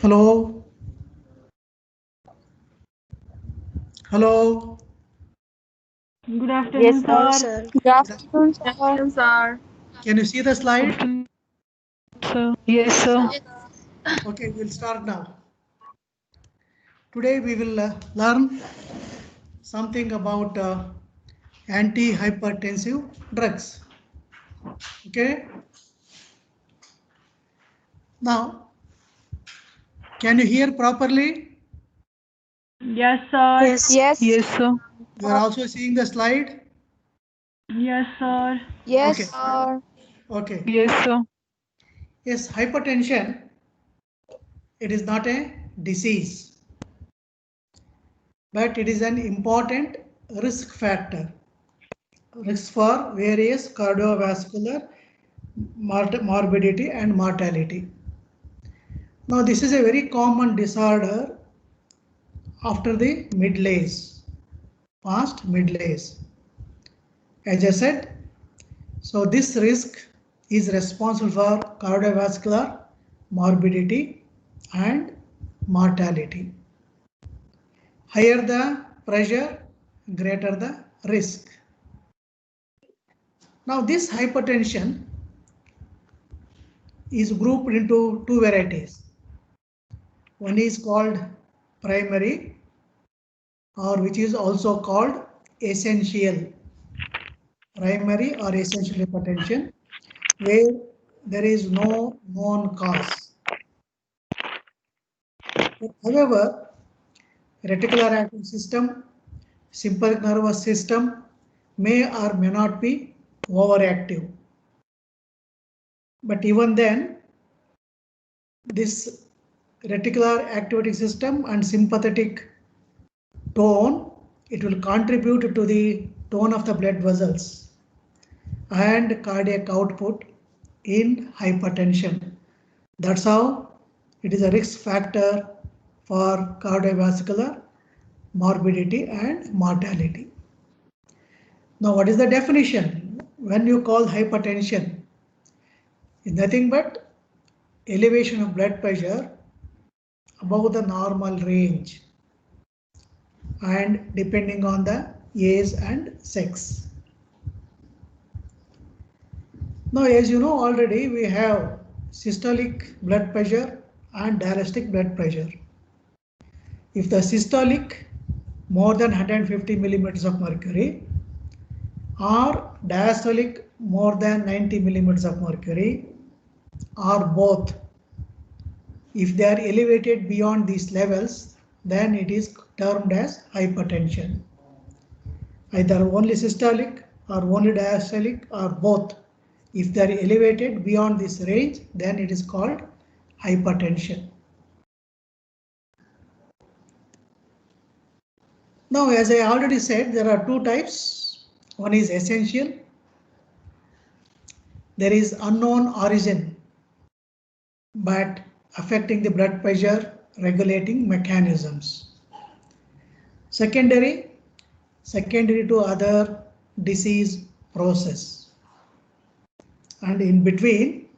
Hello? Hello? Good Yes, afternoon, sir. sir. Good afternoon, sir. Afternoon, sir. Can you see the slide? Sir. Yes, sir. Okay, we'll start now. Today we will learn something about antihypertensive drugs. Okay? Now, can you hear properly? Yes, sir. Yes. Yes, Yes, sir. You are also seeing the slide? Yes, sir. yes, Okay. sir. Okay. Yes, sir. Yes, hypertension, it is not a disease, but it is an important risk factor. Risk for various cardiovascular morbidity and mortality. Now, this is a very common disorder after the middle age, past middle age. As I said, so this risk is responsible for cardiovascular morbidity and mortality. Higher the pressure, greater the risk. Now, this hypertension is grouped into two varieties. One is called primary, or which is also called essential. Primary or essential hypertension, where there is no known cause. However, reticular active system, sympathetic nervous system may or may not be overactive. But even then, this reticular activating system and sympathetic tone, it will contribute to the tone of the blood vessels and cardiac output in hypertension. That's how it is a risk factor for cardiovascular morbidity and mortality. Now, what is the definition? When you call hypertension, is nothing but elevation of blood pressure above the normal range and depending on the age and sex. Now, as you know already, we have systolic blood pressure and diastolic blood pressure. If the systolic more than 150 millimeters of mercury or diastolic more than 90 millimeters of mercury or both, if they are elevated beyond these levels, then it is termed as hypertension. Either only systolic or only diastolic or both. If they are elevated beyond this range, then it is called hypertension. Now, as I already said, there are two types. One is essential. There is unknown origin, but affecting the blood pressure regulating mechanisms. Secondary to other disease process. And in between,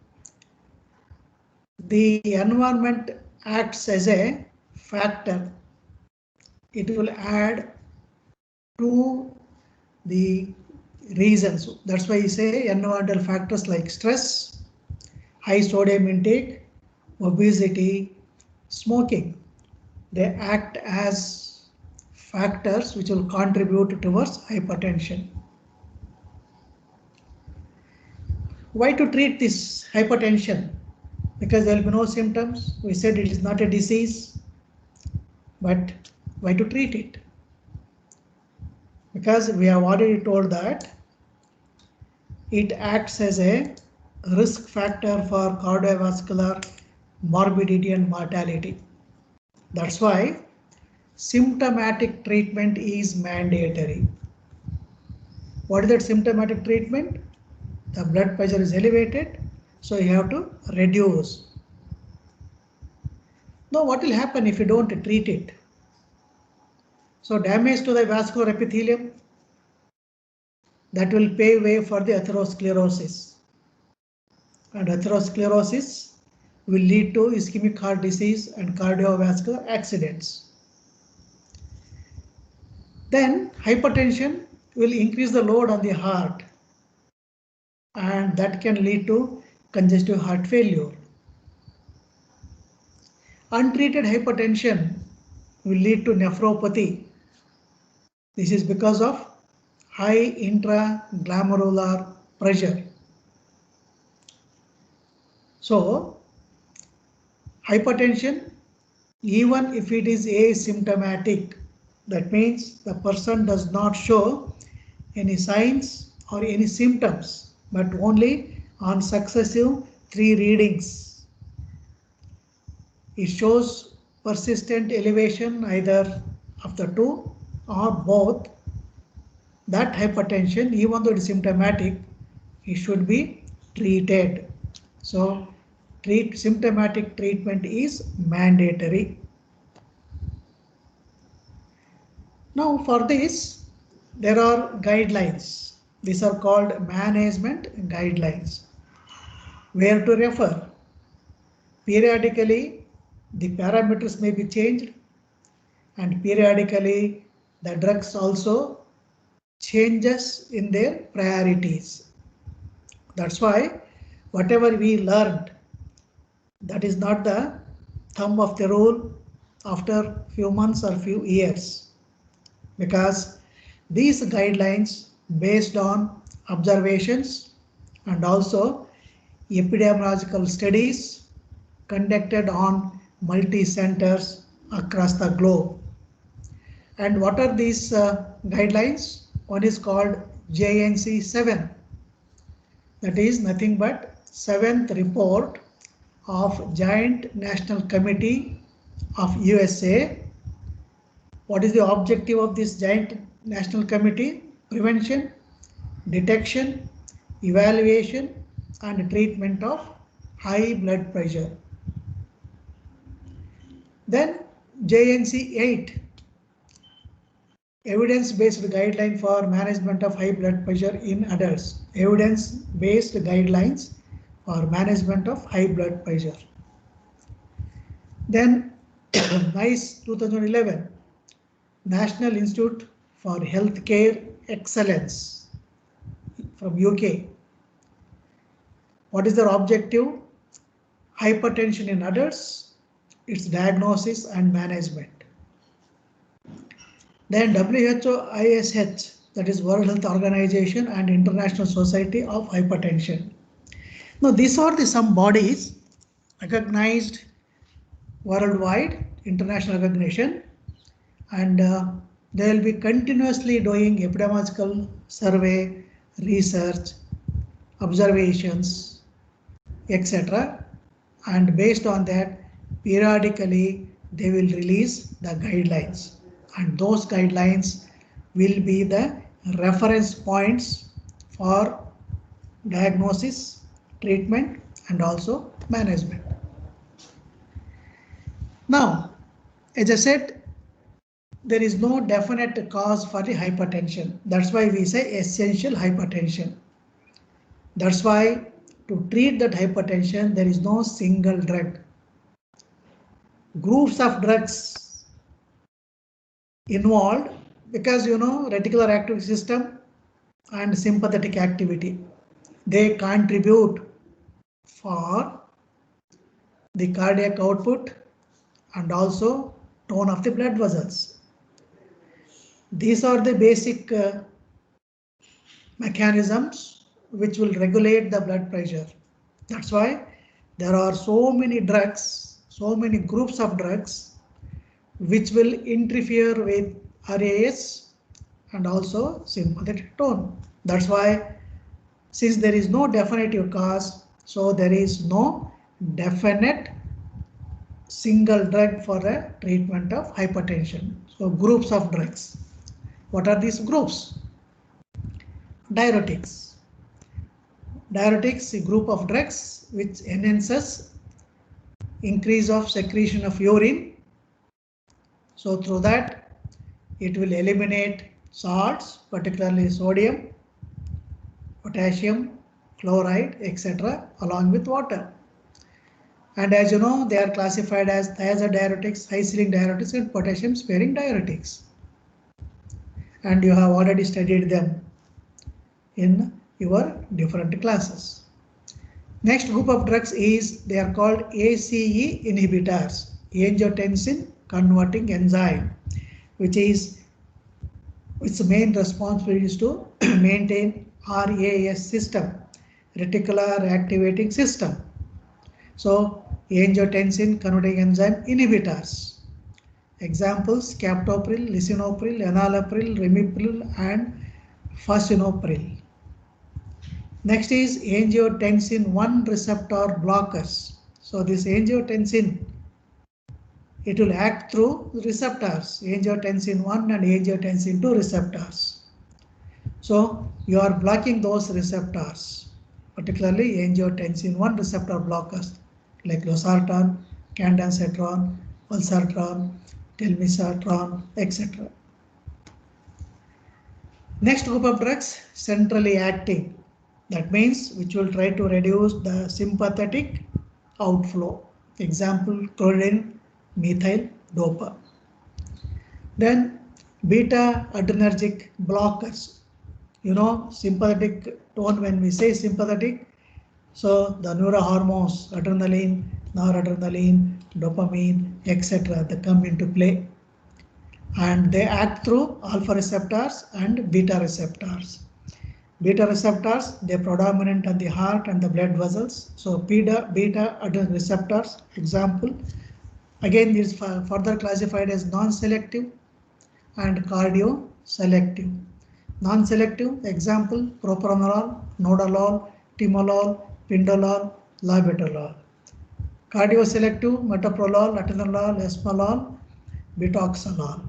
the environment acts as a factor. It will add to the reasons. That's why you say environmental factors like stress, high sodium intake, obesity, smoking. They act as factors which will contribute towards hypertension. Why to treat this hypertension? Because there will be no symptoms. We said it is not a disease, but why to treat it? Because we have already told that it acts as a risk factor for cardiovascular morbidity and mortality. That's why symptomatic treatment is mandatory. What is that symptomatic treatment? The blood pressure is elevated, so you have to reduce. Now, what will happen if you don't treat it? So, damage to the vascular epithelium, that will pave way for the atherosclerosis. And atherosclerosis will lead to ischemic heart disease and cardiovascular accidents. Then hypertension will increase the load on the heart, and that can lead to congestive heart failure. Untreated hypertension will lead to nephropathy. This is because of high intraglomerular pressure. So, hypertension, even if it is asymptomatic, that means the person does not show any signs or any symptoms, but only on successive 3 readings. It shows persistent elevation either of the two or both. That hypertension, even though it is symptomatic, it should be treated. So, symptomatic treatment is mandatory. Now for this, there are guidelines. These are called management guidelines. Where to refer? Periodically, the parameters may be changed, and periodically the drugs also changes in their priorities. That's why whatever we learned, that is not the thumb of the rule after few months or few years, because these guidelines based on observations and also epidemiological studies conducted on multi-centers across the globe. And what are these guidelines? One is called JNC 7. That is nothing but 7th report of Joint National Committee of USA. What is the objective of this Joint National Committee? Prevention, detection, evaluation, and treatment of high blood pressure. Then JNC 8, evidence-based guideline for management of high blood pressure in adults. Evidence-based guidelines for management of high blood pressure. Then NICE 2011, National Institute for Healthcare Excellence from UK. What is their objective? Hypertension in adults, its diagnosis and management. Then WHO ISH, that is World Health Organization and International Society of Hypertension. Now these are the some bodies recognized worldwide, international recognition, and they will be continuously doing epidemiological survey, research, observations, etc. And based on that, periodically they will release the guidelines, and those guidelines will be the reference points for diagnosis, treatment, and also management. Now, as I said, there is no definite cause for the hypertension. That's why we say essential hypertension. That's why to treat that hypertension, there is no single drug. Groups of drugs involved, because reticular active system and sympathetic activity, they contribute for the cardiac output and also tone of the blood vessels. These are the basic mechanisms which will regulate the blood pressure. That's why there are so many drugs, so many groups of drugs which will interfere with RAS and also sympathetic tone. That's why, since there is no definitive cause, so there is no definite single drug for a treatment of hypertension. So groups of drugs. What are these groups? Diuretics. Diuretics, a group of drugs which enhances increase of secretion of urine. So through that, it will eliminate salts, particularly sodium, potassium, chloride, etc. along with water. And as you know, they are classified as thiazide-diuretics, high-ceiling diuretics, and potassium-sparing diuretics. And you have already studied them in your different classes. Next group of drugs is, they are called ACE inhibitors, angiotensin converting enzyme, which is its main responsibility is to maintain RAS system, reticular activating system. So angiotensin converting enzyme inhibitors. Examples: captopril, lisinopril, enalapril, ramipril, and fascinopril. Next is angiotensin 1 receptor blockers. So this angiotensin, it will act through receptors, angiotensin 1 and angiotensin 2 receptors. So you are blocking those receptors, particularly angiotensin 1 receptor blockers like losartan, candansetron, valsartan, telmisartan, etc. Next group of drugs, centrally acting. That means which will try to reduce the sympathetic outflow. Example, chlorine, methyl, dopa. Then beta adrenergic blockers. You know, sympathetic tone, when we say sympathetic, so the neurohormones, adrenaline, noradrenaline, dopamine, etc., they come into play. And they act through alpha receptors and beta receptors. Beta receptors, they predominant on the heart and the blood vessels. So beta adrenergic receptors, example, again is further classified as non-selective and cardio-selective. Non-selective, example, propranolol, nodelol, timolol, pindolol, labetalol. Cardio-selective, metoprolol, atenolol, esmolol, betoxolol.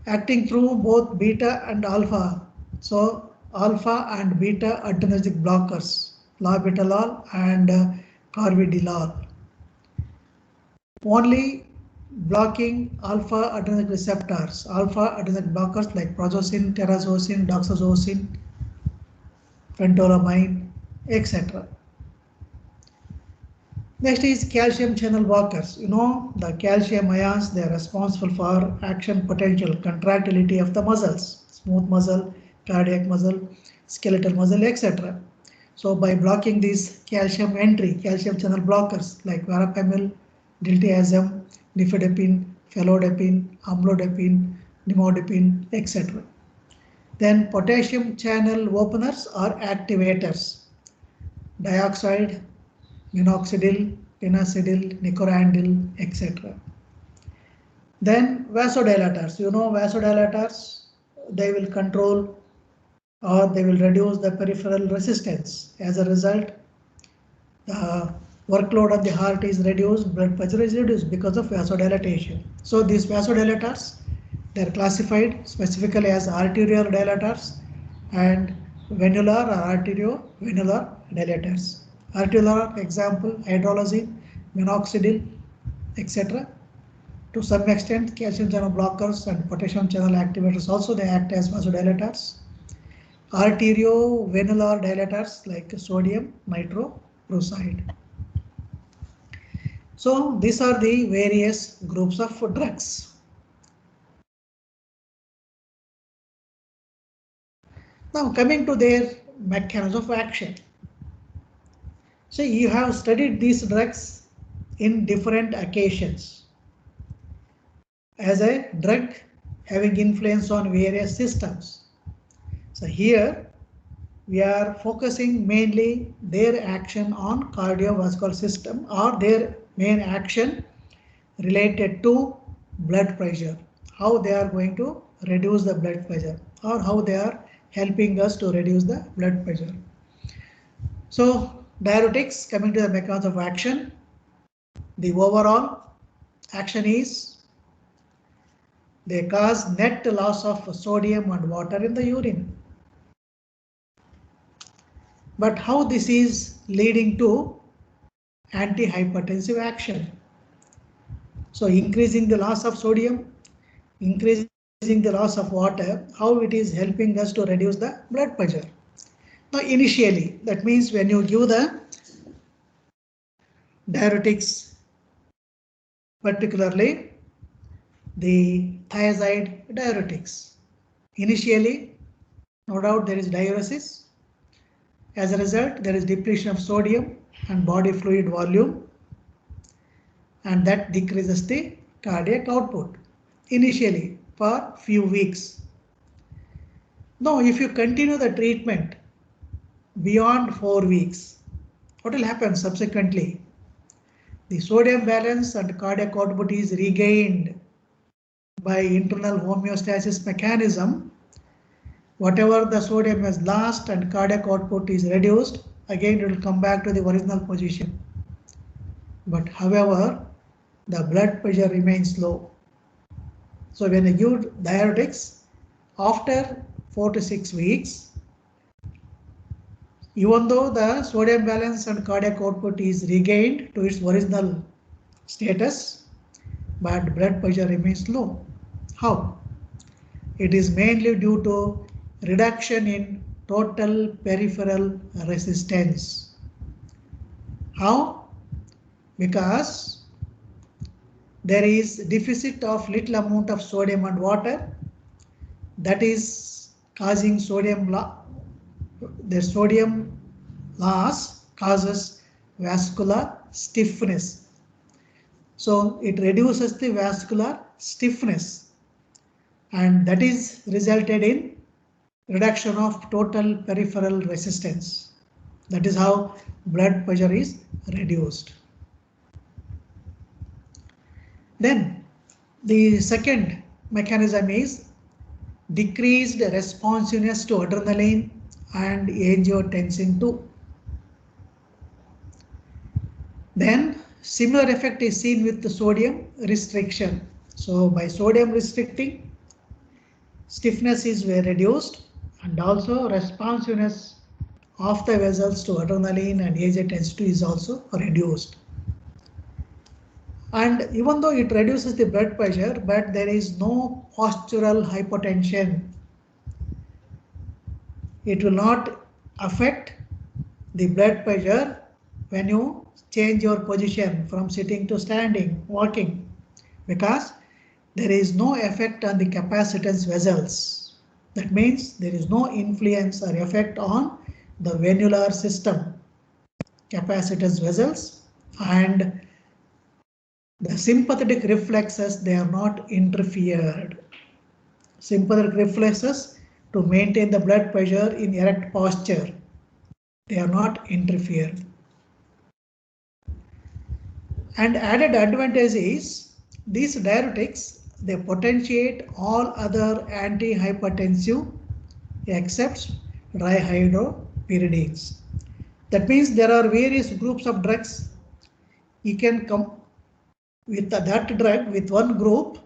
Acting through both beta and alpha. So alpha and beta adrenergic blockers, labetalol and carvedilol. Only blocking alpha adrenergic receptors, alpha adrenergic blockers like prazosin, terazosin, doxazosin, phentolamine, etc. Next is calcium channel blockers. You know, the calcium ions, they are responsible for action potential, contractility of the muscles, smooth muscle, cardiac muscle, skeletal muscle, etc. So by blocking these calcium entry, calcium channel blockers like verapamil, diltiazem, nifedipine, felodipine, amlodipine, nimodipine, etc. Then potassium channel openers or activators, dioxide, minoxidil, pinacidil, nicorandil, etc. Then vasodilators. You know, vasodilators, they will control or they will reduce the peripheral resistance. As a result, the workload of the heart is reduced, blood pressure is reduced because of vasodilatation. So these vasodilators, they are classified specifically as arterial dilators and venular or arteriovenular dilators. Arterial, example, hydrolysine, minoxidil, etc. To some extent, calcium channel blockers and potassium channel activators also, they act as vasodilators. Arteriovenular dilators like sodium nitroprusside. So these are the various groups of drugs. Now coming to their mechanism of action. So you have studied these drugs in different occasions. As a drug having influence on various systems. So here we are focusing mainly their action on cardiovascular system or their main action related to blood pressure, how they are going to reduce the blood pressure or how they are helping us to reduce the blood pressure. So diuretics, coming to the mechanism of action, the overall action is they cause net loss of sodium and water in the urine. But how this is leading to antihypertensive action? So increasing the loss of sodium, increasing the loss of water, how it is helping us to reduce the blood pressure? Now initially, that means when you give the diuretics, particularly the thiazide diuretics. Initially, no doubt there is diuresis. As a result, there is depletion of sodium and body fluid volume, and that decreases the cardiac output initially for few weeks. Now, if you continue the treatment beyond 4 weeks, what will happen subsequently? The sodium balance and cardiac output is regained by internal homeostasis mechanism. Whatever the sodium is lost and cardiac output is reduced, again it will come back to the original position. But however, the blood pressure remains low. So when you give diuretics, after 4 to 6 weeks, even though the sodium balance and cardiac output is regained to its original status, but blood pressure remains low. How? It is mainly due to reduction in total peripheral resistance. How? Because there is deficit of little amount of sodium and water, that is causing sodium loss. The sodium loss causes vascular stiffness. So it reduces the vascular stiffness, and that is resulted in reduction of total peripheral resistance. That is how blood pressure is reduced. Then the second mechanism is decreased responsiveness to adrenaline and angiotensin II. Then similar effect is seen with the sodium restriction. So by sodium restricting, stiffness is reduced, and also responsiveness of the vessels to adrenaline and angiotensin II is also reduced. And even though it reduces the blood pressure, but there is no postural hypotension. It will not affect the blood pressure when you change your position from sitting to standing, walking, because there is no effect on the capacitance vessels. That means there is no influence or effect on the venular system, capacitance vessels, and the sympathetic reflexes, they are not interfered. Sympathetic reflexes to maintain the blood pressure in erect posture, they are not interfered. And added advantage is these diuretics, they potentiate all other antihypertensive except dihydropyridines. That means there are various groups of drugs. You can come with that drug with one group.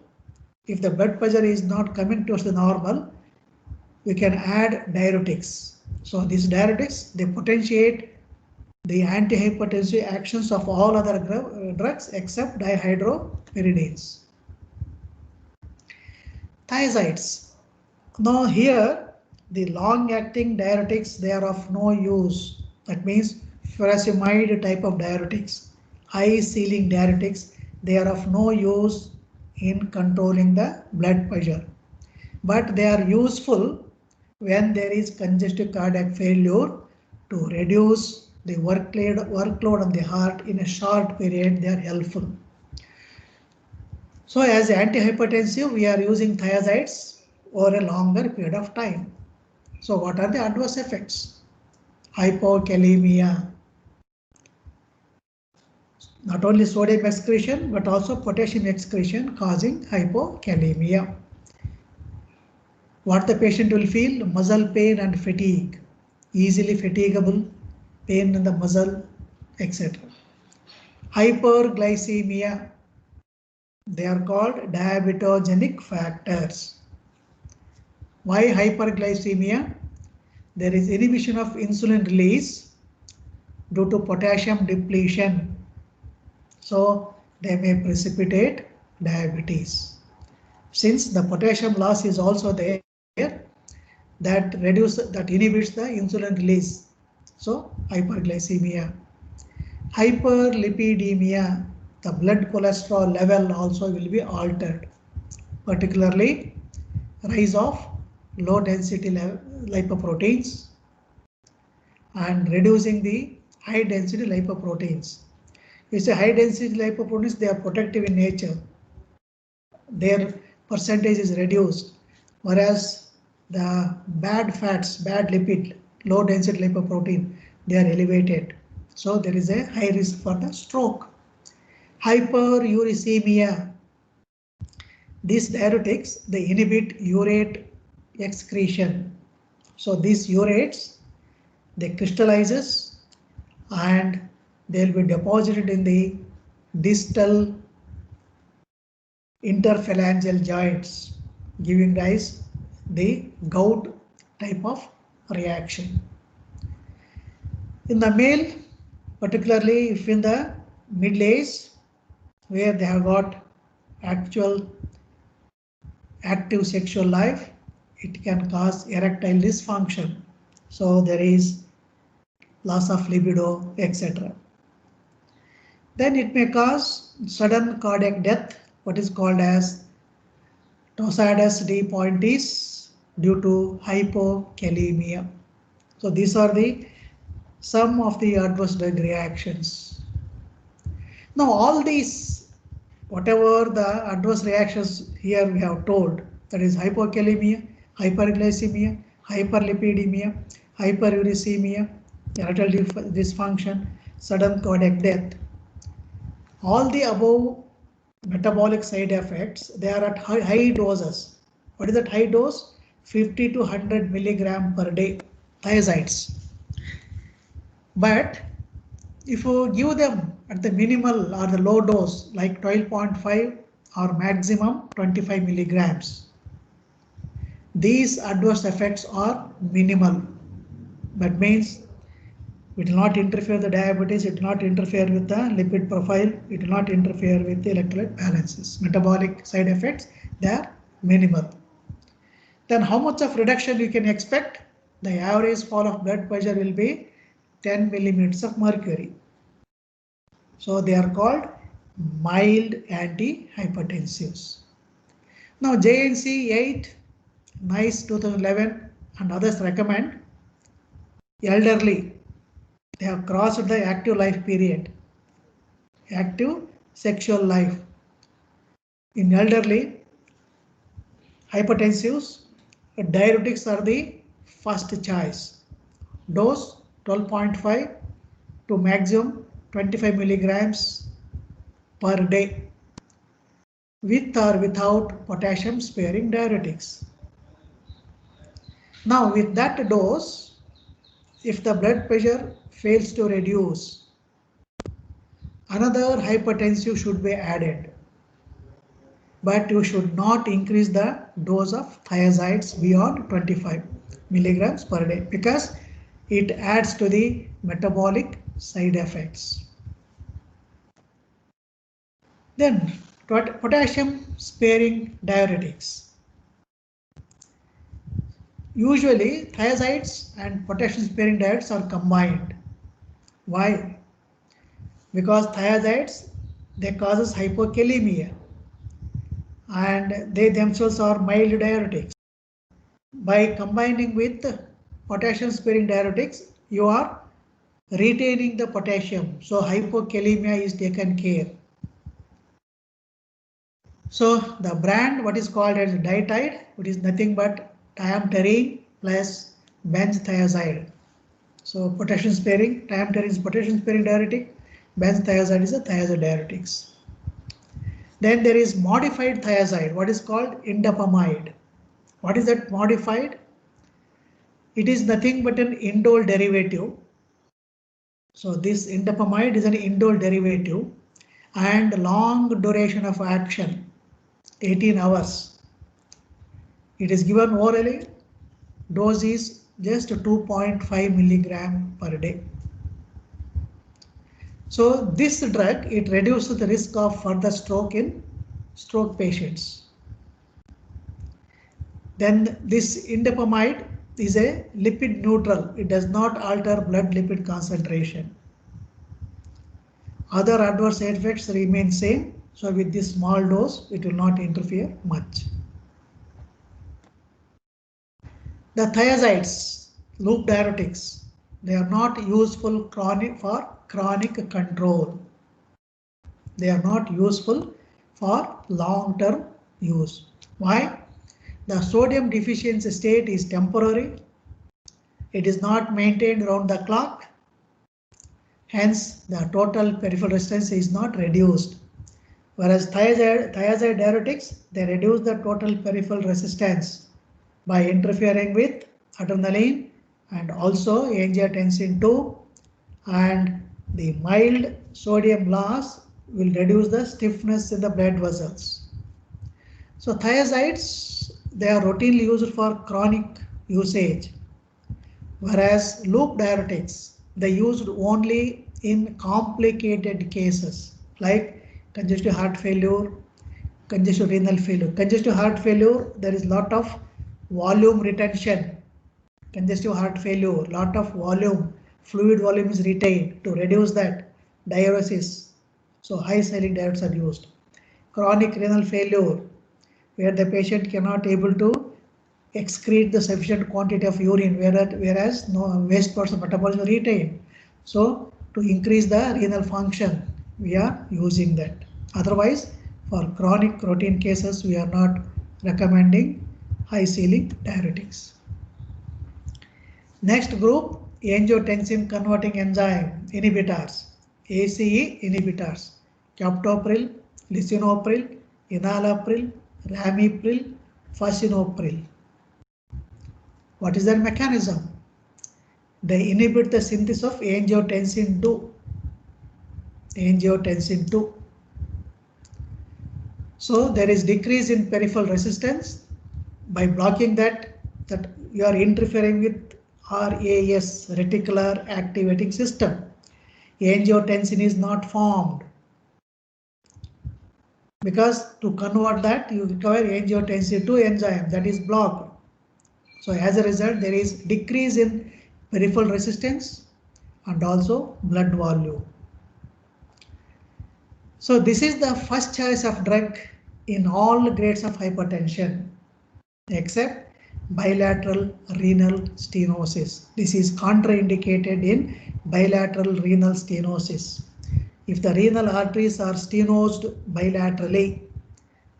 If the blood pressure is not coming towards the normal, we can add diuretics. So these diuretics, they potentiate the antihypertensive actions of all other drugs except dihydropyridines. Thiazides. Now here the long-acting diuretics, they are of no use. That means furosemide type of diuretics, high ceiling diuretics, they are of no use in controlling the blood pressure. But they are useful when there is congestive cardiac failure to reduce the workload on the heart in a short period. They are helpful. So as antihypertensive, we are using thiazides over a longer period of time. So what are the adverse effects? Hypokalemia. Not only sodium excretion, but also potassium excretion causing hypokalemia. What the patient will feel? Muscle pain and fatigue, easily fatigable, pain in the muscle, etc. Hyperglycemia, they are called diabetogenic factors. Why hyperglycemia? There is inhibition of insulin release due to potassium depletion. So they may precipitate diabetes. Since the potassium loss is also there, that inhibits the insulin release. So hyperglycemia. Hyperlipidemia, the blood cholesterol level also will be altered, particularly rise of low density lipoproteins and reducing the high density lipoproteins. You say high density lipoproteins, they are protective in nature. Their percentage is reduced, whereas the bad fats, bad lipid, low density lipoprotein, they are elevated. So there is a high risk for the stroke. Hyperuricemia. These diuretics, they inhibit urate excretion. So these urates, they crystallizes and they'll be deposited in the distal interphalangeal joints, giving rise the gout type of reaction. In the male, particularly if in the middle age, where they have got actual active sexual life, it can cause erectile dysfunction. So there is loss of libido, etc. Then it may cause sudden cardiac death, what is called as Torsades de Pointes due to hypokalemia. So these are the some of the adverse drug reactions. Now all these, whatever the adverse reactions here we have told, that is hypokalemia, hyperglycemia, hyperlipidemia, hyperuricemia, erectile dysfunction, sudden cardiac death. All the above metabolic side effects, they are at high doses. What is that high dose? 50 to 100 milligram per day, thiazides. But if you give them at the minimal or the low dose, like 12.5 or maximum 25 milligrams, these adverse effects are minimal. That means it will not interfere with the diabetes, it will not interfere with the lipid profile, it will not interfere with the electrolyte balances. Metabolic side effects, they are minimal. Then how much of reduction you can expect? The average fall of blood pressure will be 10 millimeters of mercury. So they are called mild antihypertensives. Now JNC 8, NICE 2011 and others recommend elderly, they have crossed the active life period, active sexual life. In elderly hypertensives, diuretics are the first choice. Dose 12.5 to maximum 25 milligrams per day, with or without potassium sparing diuretics. Now with that dose, if the blood pressure fails to reduce, another hypertensive should be added. But you should not increase the dose of thiazides beyond 25 milligrams per day because it adds to the metabolic side effects. Then potassium sparing diuretics. Usually thiazides and potassium sparing diuretics are combined. Why? Because thiazides, they causes hypokalemia and they themselves are mild diuretics. By combining with potassium sparing diuretics, you are retaining the potassium, so hypokalemia is taken care. So the brand, what is called as dietide, it is nothing but tiamterene plus benzthiazide. So potassium sparing, tiamterene is potassium sparing diuretic, benzthiazide is a thiazide diuretics. Then there is modified thiazide, what is called indapamide. What is that modified? It is nothing but an indole derivative. So this indapamide is an indole derivative and long duration of action, 18 hours. It is given orally. Dose is just 2.5 milligram per day. So this drug, it reduces the risk of further stroke in stroke patients. Then this indapamide is a lipid neutral. It does not alter blood lipid concentration. Other adverse effects remain same. So with this small dose, it will not interfere much. The thiazides, loop diuretics, they are not useful for chronic control. They are not useful for long-term use. Why? The sodium deficiency state is temporary. It is not maintained around the clock. Hence, the total peripheral resistance is not reduced. Whereas thiazide diuretics, they reduce the total peripheral resistance by interfering with adrenaline and also angiotensin II, and the mild sodium loss will reduce the stiffness in the blood vessels. So thiazides, they are routinely used for chronic usage, whereas loop diuretics, they used only in complicated cases like congestive heart failure, congestive renal failure. Congestive heart failure, there is lot of volume retention. Congestive heart failure, lot of volume, fluid volume is retained. To reduce that, diuresis, so high saline diuretics are used. Chronic renal failure, where the patient cannot able to excrete the sufficient quantity of urine, whereas no waste parts of metabolism retained. So to increase the renal function, we are using that. Otherwise, for chronic routine cases, we are not recommending high saline diuretics. Next group, angiotensin converting enzyme inhibitors, ACE inhibitors, captopril, lisinopril, enalapril, ramipril, fascinopril. What is their mechanism? They inhibit the synthesis of angiotensin II. Angiotensin II. So there is decrease in peripheral resistance. By blocking that you are interfering with RAS, reticular activating system. Angiotensin is not formed. Because to convert that, you require angiotensin II enzyme that is blocked. So as a result, there is decrease in peripheral resistance and also blood volume. So this is the first choice of drug in all grades of hypertension, except bilateral renal stenosis. This is contraindicated in bilateral renal stenosis. If the renal arteries are stenosed bilaterally,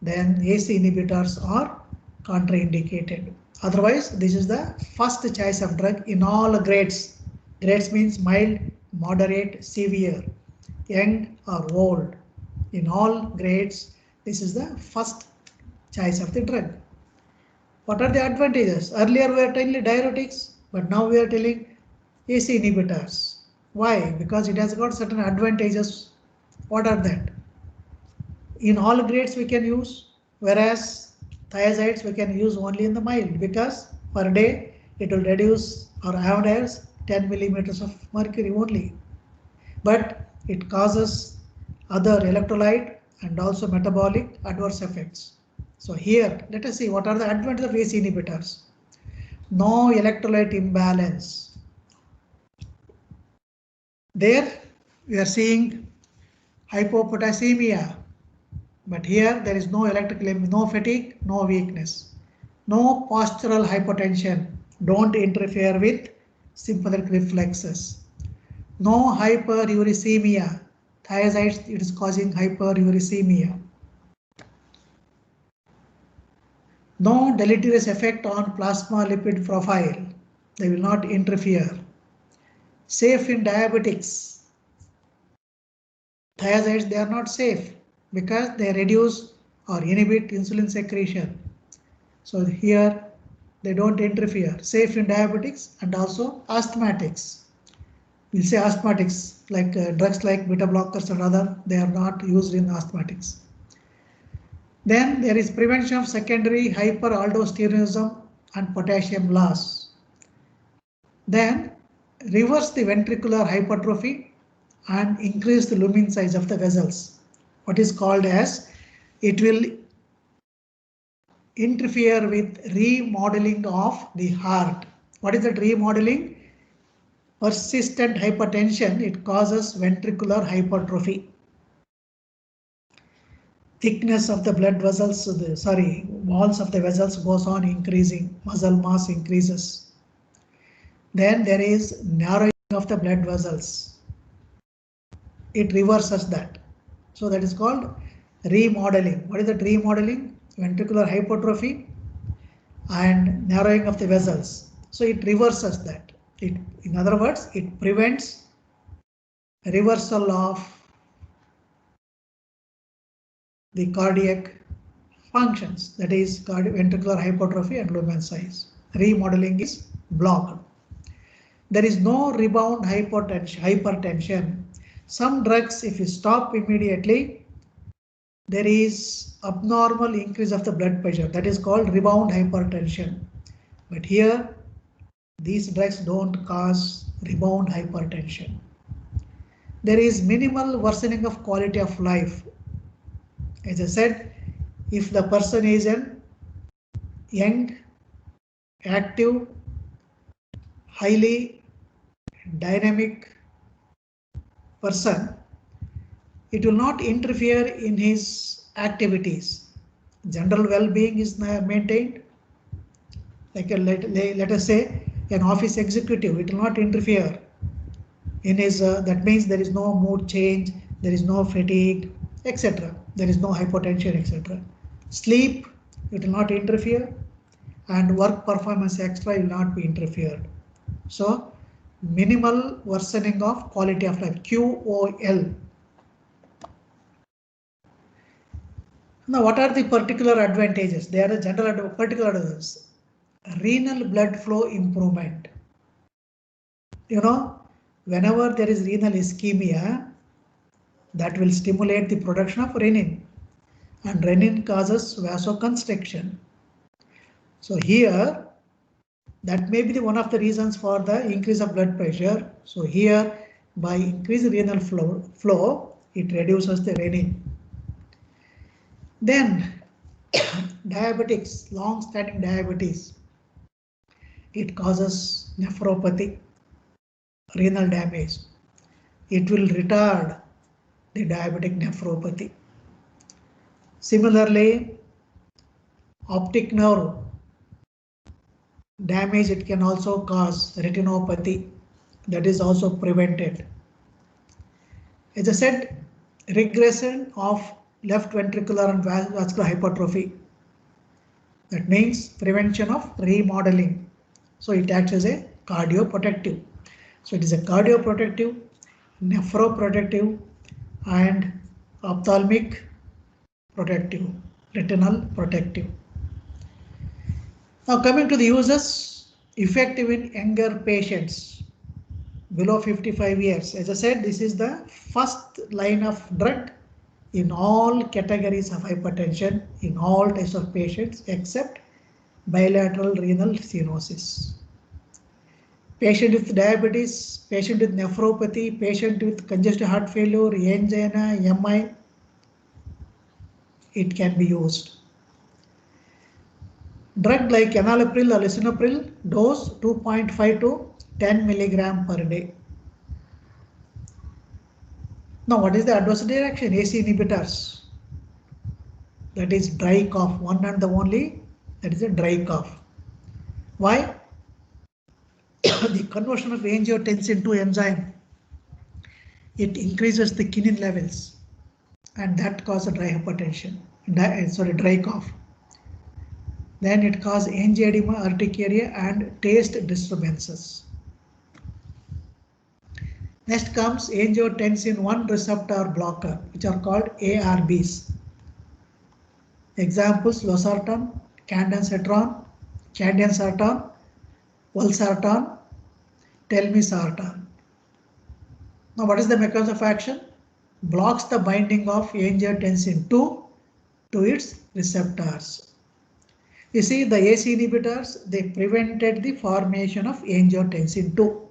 then ACE inhibitors are contraindicated. Otherwise, this is the first choice of drug in all grades. Grades means mild, moderate, severe, young or old. In all grades, this is the first choice of the drug. What are the advantages? Earlier we were telling diuretics, but now we are telling ACE inhibitors. Why? Because it has got certain advantages. What are that? In all grades we can use, whereas thiazides we can use only in the mild, because per day it will reduce or averages 10 millimeters of mercury only. But it causes other electrolyte and also metabolic adverse effects. So here, let us see what are the advantages of ACE inhibitors. No electrolyte imbalance. There we are seeing hypopotasemia, but here there is no electrical, no fatigue, no weakness, no postural hypotension. Don't interfere with sympathetic reflexes. No hyperuricemia. Thiazides, it is causing hyperuricemia. No deleterious effect on plasma lipid profile. They will not interfere. Safe in diabetics. Thiazides, they are not safe because they reduce or inhibit insulin secretion. So here they don't interfere. Safe in diabetics and also asthmatics. We'll say asthmatics, like drugs like beta blockers and other, they are not used in asthmatics. Then there is prevention of secondary hyperaldosteronism and potassium loss. Then reverse the ventricular hypertrophy and increase the lumen size of the vessels. What is called as, it will interfere with remodeling of the heart. What is that remodeling? persistent hypertension, it causes ventricular hypertrophy. Thickness of the blood vessels, walls of the vessels goes on increasing, muscle mass increases. Then there is narrowing of the blood vessels. It reverses that. So that is called remodeling. What is that remodeling? Ventricular hypertrophy and narrowing of the vessels. So it reverses that. In other words, it prevents reversal of the cardiac functions, that is ventricular hypertrophy and lumen size. Remodeling is blocked. There is no rebound hypertension. Some drugs, if you stop immediately, there is abnormal increase of the blood pressure. That is called rebound hypertension. But here, these drugs don't cause rebound hypertension. There is minimal worsening of quality of life. As I said, if the person is a young, active, highly dynamic person, it will not interfere in his activities. General well-being is maintained. Like let us say an office executive, it will not interfere in his, that means there is no mood change, there is no fatigue, etc. There is no hypotension, etc. Sleep, it will not interfere, and work performance extra will not be interfered. So minimal worsening of quality of life, QOL. Now, what are the particular advantages? They are the general particular advantages. Renal blood flow improvement. You know, whenever there is renal ischemia, that will stimulate the production of renin, and renin causes vasoconstriction. So here, that may be one of the reasons for the increase of blood pressure. So here, by increasing renal flow, it reduces the renin. Then diabetics, long-standing diabetes, it causes nephropathy, renal damage. It will retard the diabetic nephropathy. Similarly, optic nerve damage, it can also cause retinopathy. That is also prevented. As I said, regression of left ventricular and vascular hypertrophy. That means prevention of remodeling. So it acts as a cardioprotective. So it is a cardioprotective, nephroprotective, and ophthalmic protective, retinal protective. Now coming to the uses, effective in younger patients below 55 years. As I said, this is the first line of drug in all categories of hypertension in all types of patients except bilateral renal stenosis. Patient with diabetes, patient with nephropathy, patient with congestive heart failure, angina, MI, it can be used. Drug like enalapril or lisinopril, dose 2.5 to 10 milligram per day. Now, what is the adverse reaction? ACE inhibitors. That is dry cough, one and the only, that is a dry cough. Why? The conversion of angiotensin to enzyme, it increases the kinin levels, and that causes dry hypertension, dry cough. Then it causes angioedema, urticaria, and taste disturbances. Next comes angiotensin 1 receptor blocker, which are called ARBs. Examples: losartan, candansartan, valsartan, telmisartan. Now, what is the mechanism of action? Blocks the binding of angiotensin 2 to its receptors. You see, the ACE inhibitors, they prevented the formation of angiotensin 2.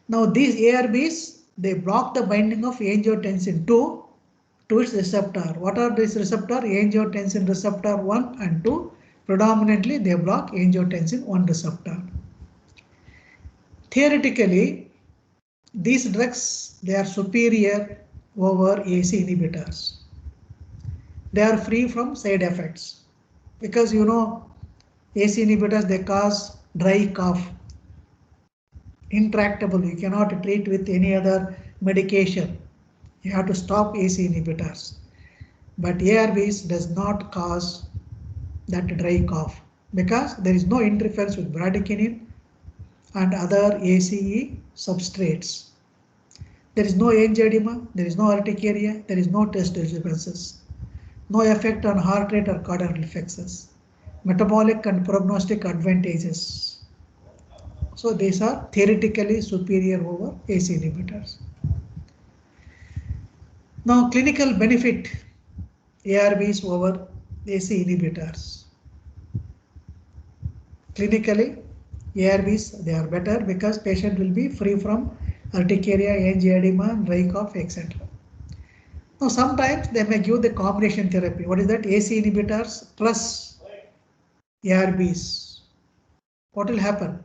Now, these ARBs, they block the binding of angiotensin 2 to its receptor. What are these receptors? Angiotensin receptor 1 and 2. Predominantly, they block angiotensin 1 receptor. Theoretically, these drugs, they are superior over AC inhibitors. They are free from side effects because you know AC inhibitors, they cause dry cough, intractable. You cannot treat with any other medication. You have to stop AC inhibitors. But ARBs does not cause that dry cough because there is no interference with bradykinin and other ACE substrates. There is no angioedema, there is no urticaria, there is no chest disturbances, no effect on heart rate or cardiac reflexes, metabolic and prognostic advantages. So these are theoretically superior over AC inhibitors. Now clinical benefit ARBs over AC inhibitors. Clinically, ARBs, they are better because patient will be free from urticaria, angioedema, dry cough, etc. Now sometimes they may give the combination therapy. What is that? AC inhibitors plus ARBs. What will happen?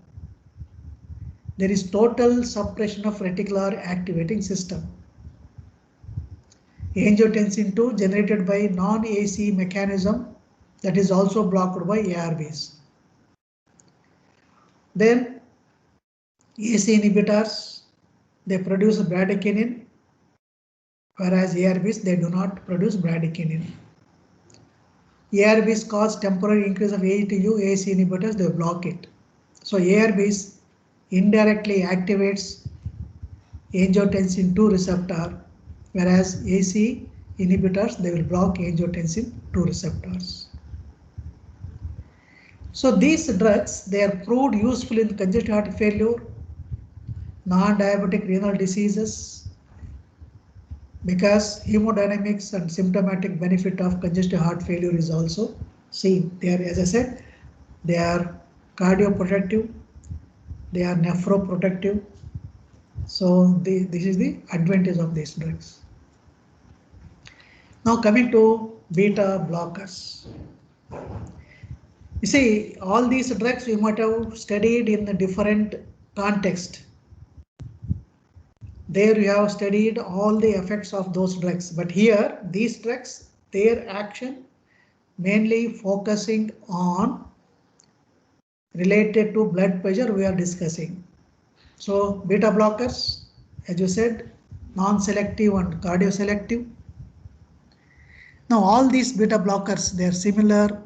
There is total suppression of reticular activating system. Angiotensin 2 generated by non-AC mechanism, that is also blocked by ARBs. Then AC inhibitors, they produce bradykinin, whereas ARBs, they do not produce bradykinin. ARBs cause temporary increase of AETU, AC inhibitors, they block it. So ARBs indirectly activates angiotensin 2 receptor, whereas AC inhibitors, they will block angiotensin 2 receptors. So these drugs, they are proved useful in congestive heart failure, non-diabetic renal diseases, because hemodynamics and symptomatic benefit of congestive heart failure is also seen. They are, as I said, they are cardioprotective, they are nephroprotective. So this is the advantage of these drugs. Now coming to beta blockers. You see, all these drugs we might have studied in a different context. There you have studied all the effects of those drugs, but here these drugs, their action mainly focusing on related to blood pressure we are discussing. So beta blockers, as you said, non-selective and cardioselective. Now all these beta blockers, they are similar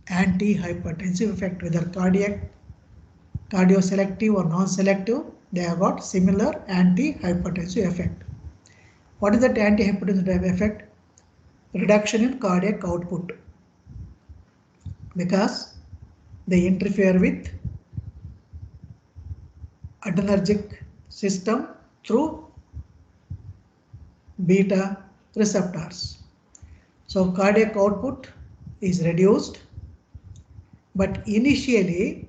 anti-hypertensive effect, whether cardiac, cardioselective or non-selective, they have got similar anti-hypertensive effect. What is that anti-hypertensive effect? Reduction in cardiac output, because they interfere with adrenergic system through beta receptors. So cardiac output is reduced, but initially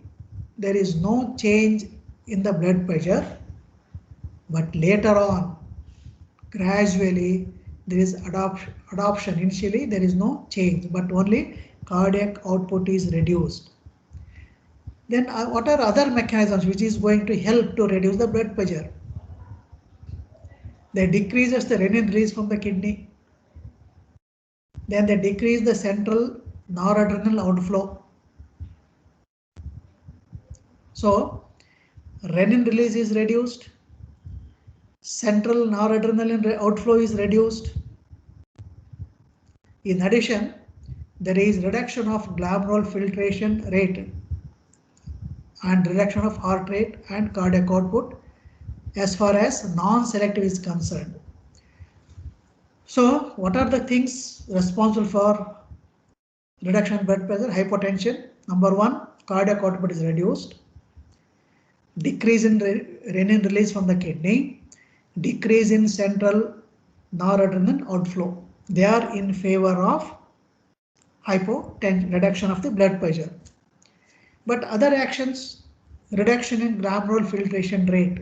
there is no change in the blood pressure, but later on gradually there is adoption. Initially there is no change, but only cardiac output is reduced. Then what are other mechanisms which is going to help to reduce the blood pressure? They decreases the renin release from the kidney. Then they decrease the central noradrenal outflow. So renin release is reduced, central noradrenaline outflow is reduced. In addition, there is reduction of glomerular filtration rate and reduction of heart rate and cardiac output as far as non-selective is concerned. So what are the things responsible for reduction in blood pressure? Hypotension, number one, cardiac output is reduced, decrease in renin release from the kidney, decrease in central noradrenaline outflow. They are in favor of hypotension, reduction of the blood pressure. But other actions, reduction in glomerular filtration rate,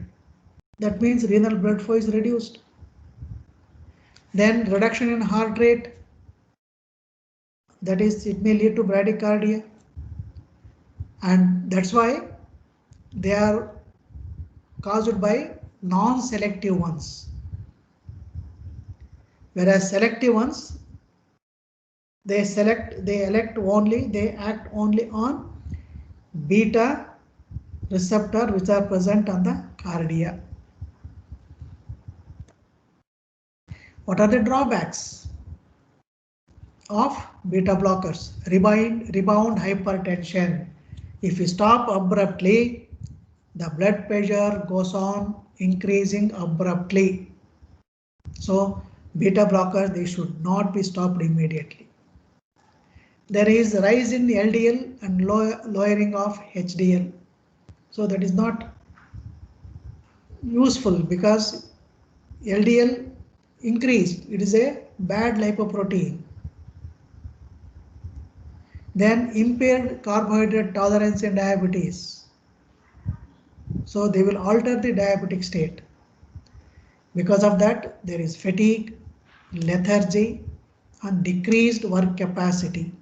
that means renal blood flow is reduced. Then reduction in heart rate, that is, it may lead to bradycardia, and that's why they are caused by non-selective ones. Whereas selective ones, they act only on beta receptor which are present on the cardia. What are the drawbacks of beta blockers? Rebound hypertension. If you stop abruptly, the blood pressure goes on increasing abruptly. So beta blockers, they should not be stopped immediately. There is a rise in LDL and lowering of HDL. So that is not useful because LDL increased. It is a bad lipoprotein. Then impaired carbohydrate tolerance in diabetes. So they will alter the diabetic state. Because of that, there is fatigue, lethargy, and decreased work capacity.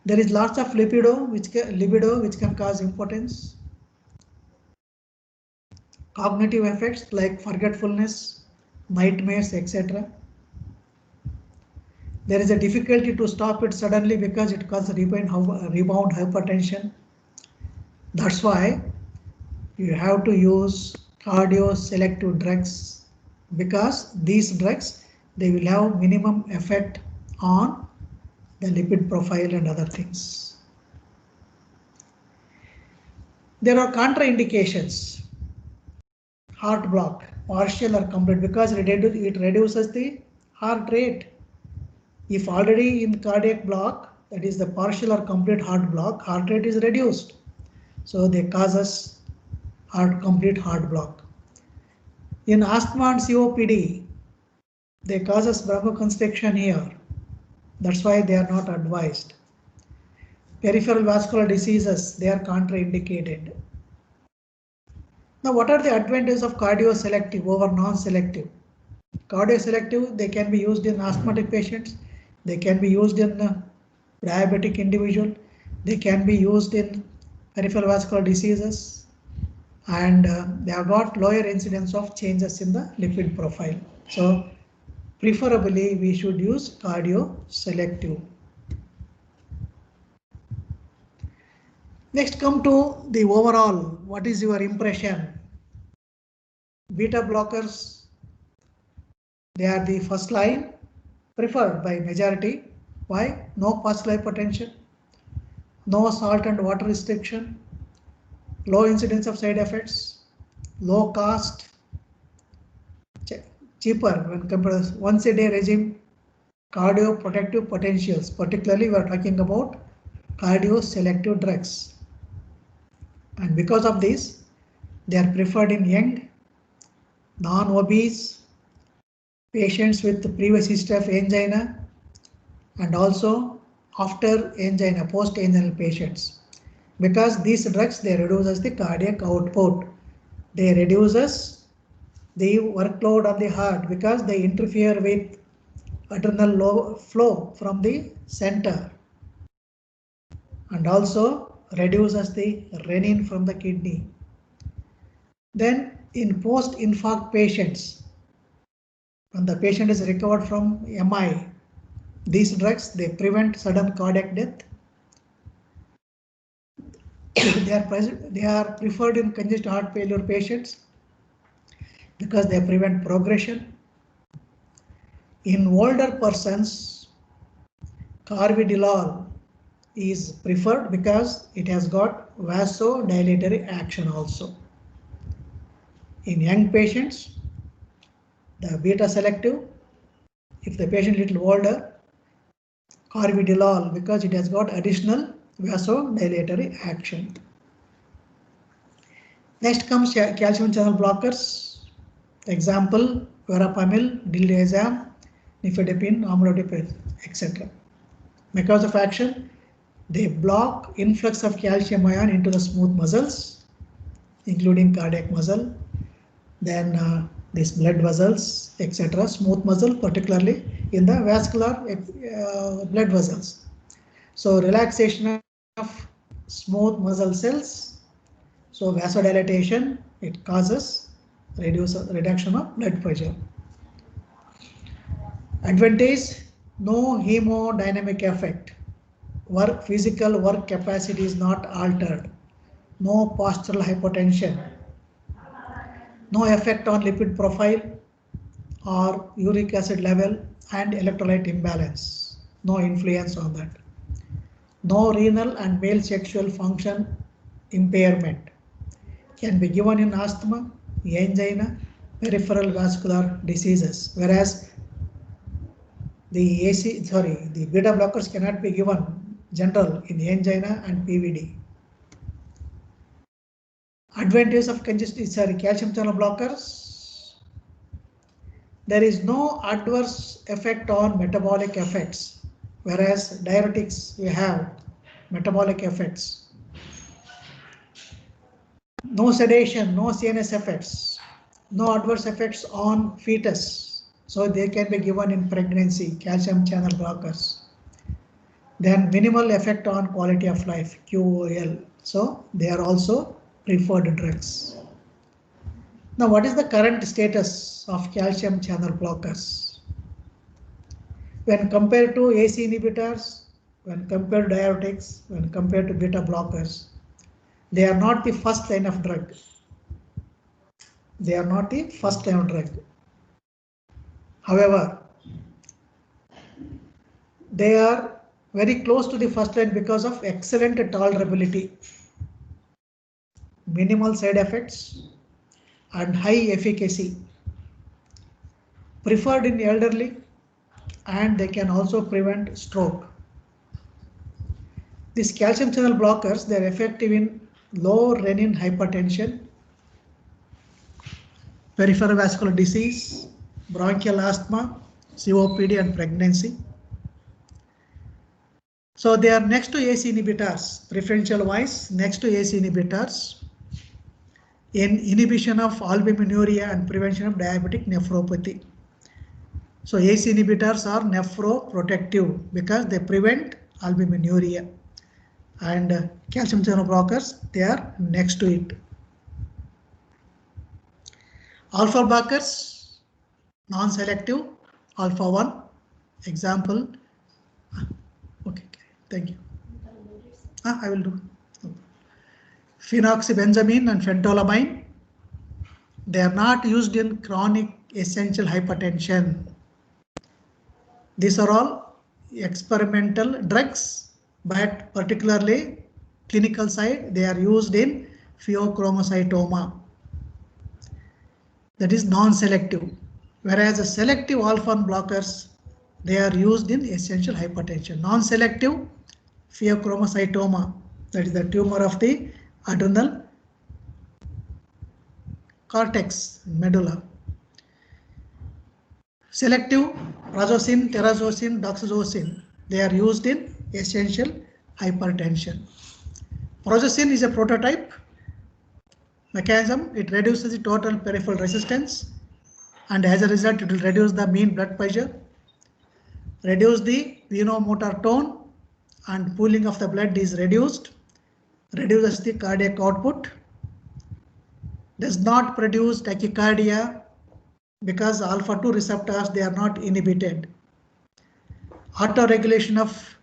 There is lots of libido which can cause impotence. Cognitive effects like forgetfulness, nightmares, etc. There is a difficulty to stop it suddenly because it causes rebound hypertension. That's why you have to use cardio-selective drugs, because these drugs, they will have minimum effect on the lipid profile and other things. There are contraindications. Heart block, partial or complete, because it reduces the heart rate. If already in cardiac block, that is the partial or complete heart block, heart rate is reduced. So they causes complete heart block. In asthma and COPD, they causes bronchoconstriction here. That's why they are not advised. Peripheral vascular diseases, they are contraindicated. Now, what are the advantages of cardio-selective over non-selective? Cardio-selective, they can be used in asthmatic patients. They can be used in diabetic individual. They can be used in peripheral vascular diseases. And they have got lower incidence of changes in the lipid profile. So preferably we should use cardio-selective. Next, come to the overall. What is your impression? Beta blockers, they are the first line preferred by majority. Why? No partial hypertension, no salt and water restriction, low incidence of side effects, low cost, cheaper when compared to once a day regime, cardioprotective potentials. Particularly, we are talking about cardio-selective drugs. And because of this, they are preferred in young, non-obese, patients with previous history of angina, and also after angina, post-anginal patients. Because these drugs, they reduces the cardiac output. They reduces the workload on the heart because they interfere with adrenal flow from the center, and also reduces the renin from the kidney. Then in post-infarct patients, when the patient is recovered from MI, these drugs, they prevent sudden cardiac death. They are preferred in congestive heart failure patients because they prevent progression. In older persons, carvedilol is preferred because it has got vasodilatory action also. In young patients, the beta selective, if the patient little older, carvedilol because it has got additional vasodilatory action. Next comes calcium channel blockers. Example, verapamil, diltiazem, nifedipine, amlodipine, etc. Mechanism of action, they block influx of calcium ion into the smooth muscles, including cardiac muscle, then these blood vessels, etc. Smooth muscle, particularly in the vascular blood vessels. So relaxation of smooth muscle cells, So vasodilatation, it causes reduction of blood pressure. Advantage, no hemodynamic effect. Physical work capacity is not altered. No postural hypotension. No effect on lipid profile or uric acid level and electrolyte imbalance. No influence on that. No renal and male sexual function impairment. Can be given in asthma, angina, peripheral vascular diseases, whereas the beta blockers cannot be given general in angina and PVD. Advantage of calcium channel blockers. There is no adverse effect on metabolic effects, whereas diuretics we have metabolic effects. No sedation, no CNS effects, no adverse effects on fetus. So they can be given in pregnancy, calcium channel blockers. Then minimal effect on quality of life, QOL. So they are also preferred drugs. Now, what is the current status of calcium channel blockers? When compared to AC inhibitors, when compared to diuretics, when compared to beta blockers, they are not the first line of drug. They are not the first line of drug. However, they are very close to the first line because of excellent tolerability, minimal side effects, and high efficacy. Preferred in elderly, and they can also prevent stroke. These calcium channel blockers, they are effective in low renin hypertension, peripheral vascular disease, bronchial asthma, COPD, and pregnancy. So they are next to AC inhibitors, preferential wise, next to AC inhibitors in inhibition of albuminuria and prevention of diabetic nephropathy. So AC inhibitors are nephroprotective because they prevent albuminuria, and calcium channel blockers, they are next to it. Alpha blockers, non-selective, alpha 1, example. Okay, thank you. I will do. Phenoxybenzamine and phentolamine, they are not used in chronic essential hypertension. These are all experimental drugs, but particularly clinical side, they are used in pheochromocytoma. That is non-selective, whereas the selective alpha blockers, they are used in essential hypertension. Non-selective pheochromocytoma, that is the tumor of the adrenal cortex, medulla. Selective prazosin, terazosin, doxazosin, they are used in essential hypertension. Prazosin is a prototype mechanism. It reduces the total peripheral resistance, and as a result, it will reduce the mean blood pressure, reduce the venomotor tone, and pooling of the blood is reduced, reduces the cardiac output, does not produce tachycardia because alpha 2 receptors, they are not inhibited. Autoregulation of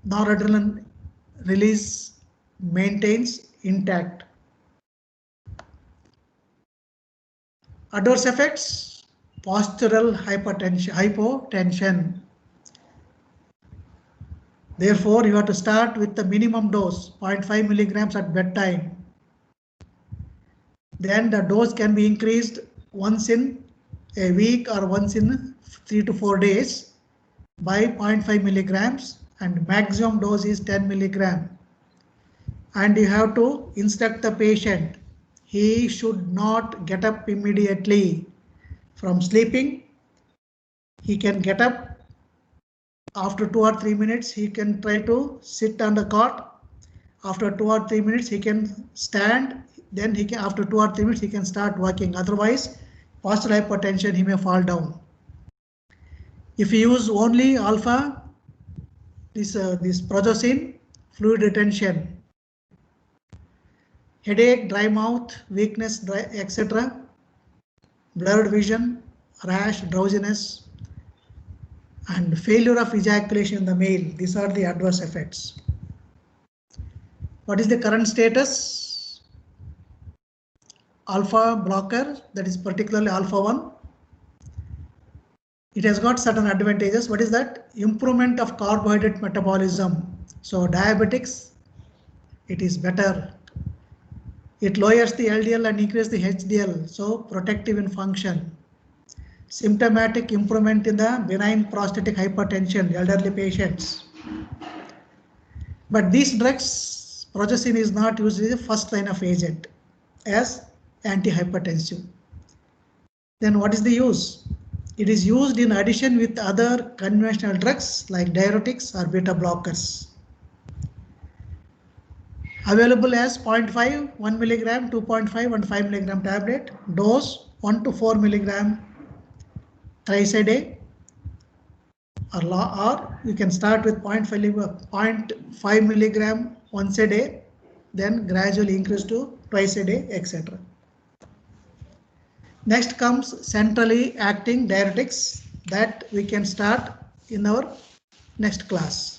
noradrenaline release maintains intact. Adverse effects, postural hypotension. Therefore, you have to start with the minimum dose, 0.5 milligrams at bedtime. Then the dose can be increased once in a week or once in 3 to 4 days by 0.5 milligrams, and maximum dose is 10 milligram. And you have to instruct the patient, he should not get up immediately from sleeping. He can get up after 2 or 3 minutes. He can try to sit on the cot. After 2 or 3 minutes, he can stand. Then he can, after 2 or 3 minutes, he can start walking. Otherwise, postural hypertension, he may fall down. If you use only alpha, this prazosin, fluid retention. headache, dry mouth, weakness, etc., blurred vision, rash, drowsiness, and failure of ejaculation in the male. These are the adverse effects. What is the current status? Alpha blocker, that is particularly alpha 1. It has got certain advantages. What is that? Improvement of carbohydrate metabolism. So diabetics, it is better. It lowers the LDL and increases the HDL, so protective in function. Symptomatic improvement in the benign prostatic hypertension, elderly patients. But these drugs, progestin is not usually the first line of agent as antihypertensive. Then what is the use? It is used in addition with other conventional drugs like diuretics or beta blockers. Available as 0.5, 1 milligram, 2.5 and 5 milligram tablet. Dose 1 to 4 milligram thrice a day. Or you can start with 0.5 milligram once a day, then gradually increase to twice a day, etc. Next comes centrally acting diuretics that we can start in our next class.